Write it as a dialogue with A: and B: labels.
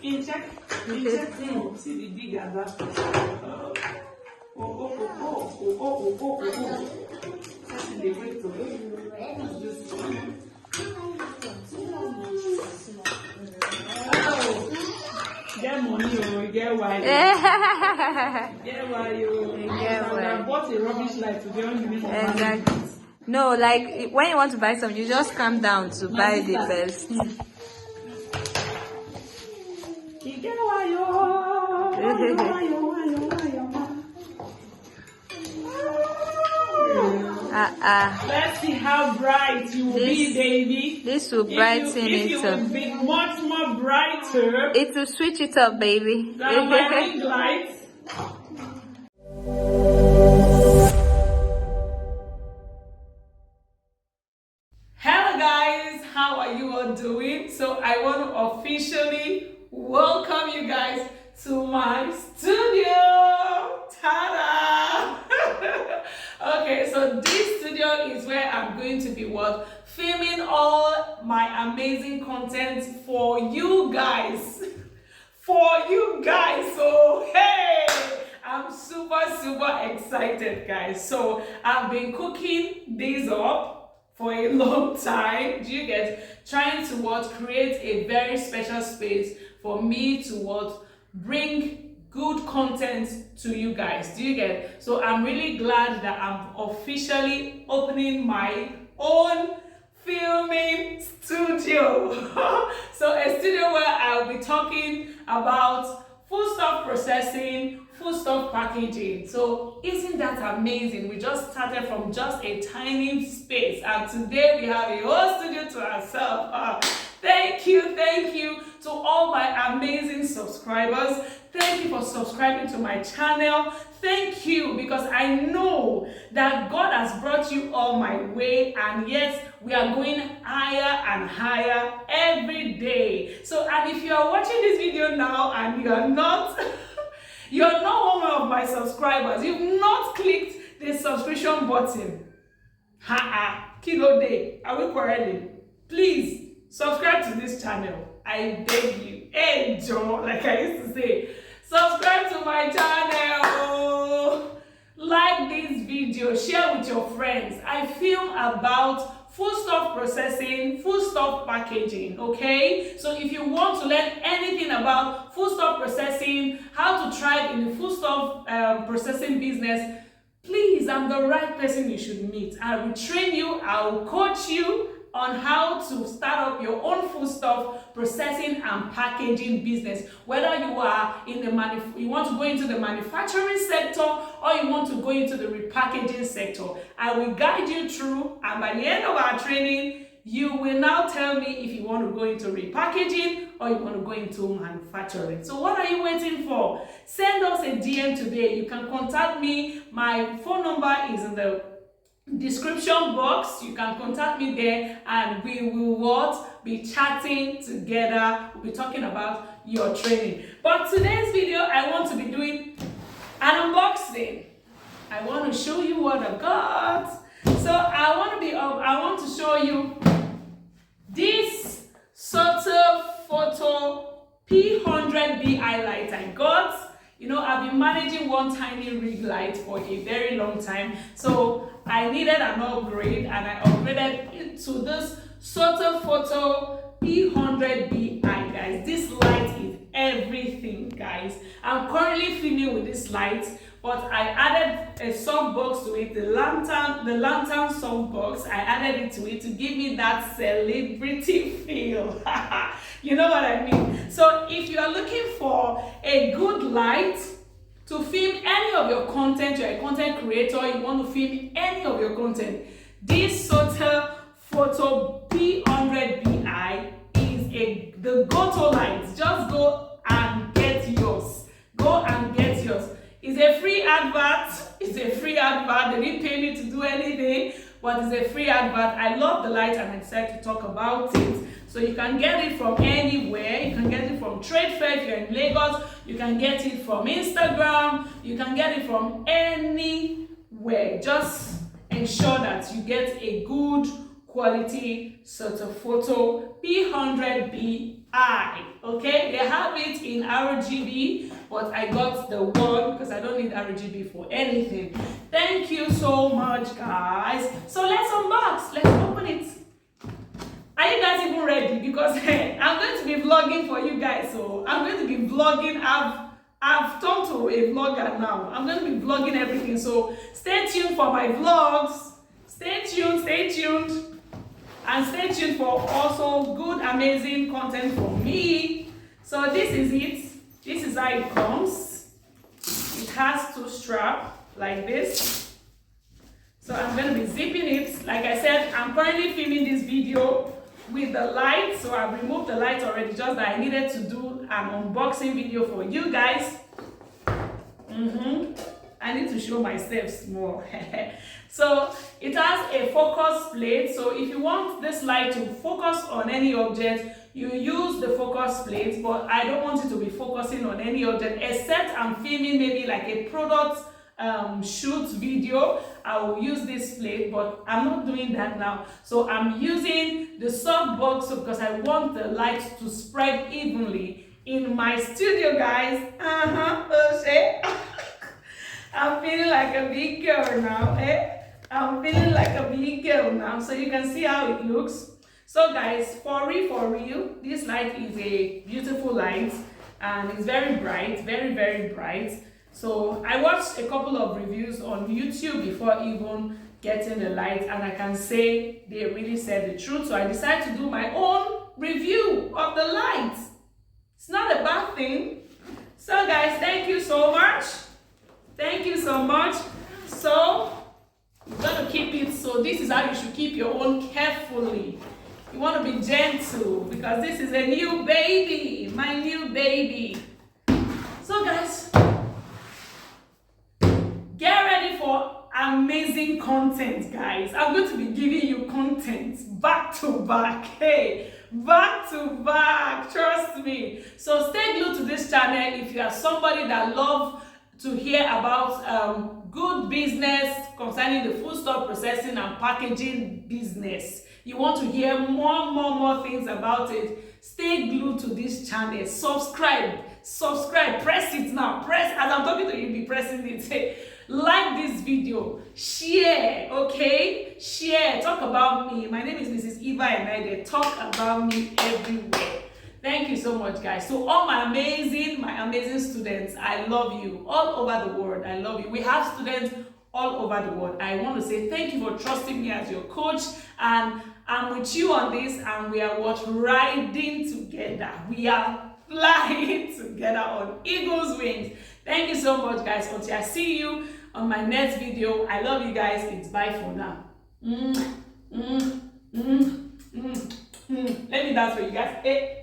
A: check. See the big as that. The way to get money or get why. Get why you bought a rubbish light to be on the
B: Exactly. No, like when you want to buy something, you just come down to buy the best.
A: Let's see how bright you will be, baby.
B: This will brighten it up.
A: Will be much more brighter.
B: It will switch it up, baby.
A: My ring lights. Hello guys, how are you all doing? So I want to officially welcome you guys to my studio. Ta-da! Okay, so this studio is where I'm going to be filming all my amazing content for you guys. So hey, I'm super excited, guys. So I've been cooking these up for a long time. Do you get? Trying to create a very special space for me to bring good content to you guys. Do you get? So I'm really glad that I'm officially opening my own filming studio. So a studio where I'll be talking about foodstuff processing, foodstuff packaging. So isn't that amazing? We just started from just a tiny space and today we have a whole studio to ourselves. Thank you to all my amazing subscribers. Thank you for subscribing to my channel. Thank you, because I know that God has brought you all my way, and yes, we are going higher and higher every day. So, and if you are watching this video now and you are not you're not one of my subscribers, you've not clicked the subscription button, kilo day, are we quarreling? Please subscribe to this channel. I beg you. Hey Joe, like I used to say, subscribe to my channel. Like this video, share with your friends. I film about foodstuff processing, foodstuff packaging, okay? So if you want to learn anything about foodstuff processing, how to thrive in the foodstuff processing business, please, I'm the right person you should meet. I will train you, I will coach you on how to start up your own foodstuff processing and packaging business. Whether you are in the you want to go into the manufacturing sector or you want to go into the repackaging sector, I will guide you through, and by the end of our training, you will now tell me if you want to go into repackaging or you want to go into manufacturing. So what are you waiting for? Send us a DM today. You can contact me. My phone number is in the description box. You can contact me there and we will be chatting together. We'll be talking about your training. But today's video, I want to be doing an unboxing. I want to show you what I got. So I want to show you this Sutefoto P100B light I got. You know, I've been managing one tiny rig light for a very long time, so I needed an upgrade, and I upgraded into this Sutefoto P100B, guys. This light is everything, guys. I'm currently filming with this light, but I added a softbox to it, the lantern softbox. I added it to it to give me that celebrity feel. You know what I mean? So if you are looking for a good light to film any of your content, you're a content creator, you want to film any of your content, this Sutefoto P100B is the go-to light. Just go and get yours. It's a free advert. They didn't pay me to do anything, but it's a free advert. I love the light and I decided to talk about it. So you can get it from anywhere. You can get it from trade fair if you're in Lagos. You can get it from Instagram. You can get it from anywhere. Just ensure that you get a good quality Sutefoto P100BI. Okay, they have it in RGB, but I got the one because I don't need RGB for anything. Thank you so much, guys. So let's unbox. Let's open it. Are you guys even ready? Because I'm going to be vlogging for you guys. So I'm going to be vlogging. I've turned to a vlogger now. I'm going to be vlogging everything. So stay tuned for my vlogs. Stay tuned, stay tuned. And stay tuned for also good, amazing content from me. So this is it. This is how it comes. It has 2 straps like this. So I'm going to be zipping it. Like I said, I'm currently filming this video with the light. So I've removed the light already, just that I needed to do an unboxing video for you guys. I need to show my steps more. So it has a focus plate. So if you want this light to focus on any object, you use the focus plate, but I don't want it to be focusing on any object except I'm filming maybe like a product shoot video. I will use this plate, but I'm not doing that now. So I'm using the soft box because I want the light to spread evenly in my studio, guys. I'm feeling like a big girl now, I'm feeling like a big girl now. So you can see how it looks. So guys, for real, this light is a beautiful light and it's very bright, very bright. So I watched a couple of reviews on YouTube before even getting the light, and I can say they really said the truth. So I decided to do my own review of the light. It's not a bad thing. So guys, thank you so much. Thank you so much. So you're gonna keep it. So this is how you should keep your own carefully. You want to be gentle because this is a new baby, my new baby. So guys, get ready for amazing content, guys. I'm going to be giving you content back to back. Hey, back to back, trust me. So stay glued to this channel if you are somebody that loves to hear about good business concerning the food stuff processing and packaging business. You want to hear more things about it. Stay glued to this channel. Subscribe, press it now. Press, as I'm talking to you, be pressing it. Say, like this video, share, okay? Share, talk about me. My name is Mrs. Eva and I talk about me everywhere. Thank you so much, guys. So all my amazing students, I love you all over the world. I love you. We have students all over the world. I want to say thank you for trusting me as your coach, and I'm with you on this, and we are riding together. We are flying together on eagle's wings. Thank you so much, guys. Until I see you on my next video, I love you guys. It's bye for now. Let me dance for you guys. Hey.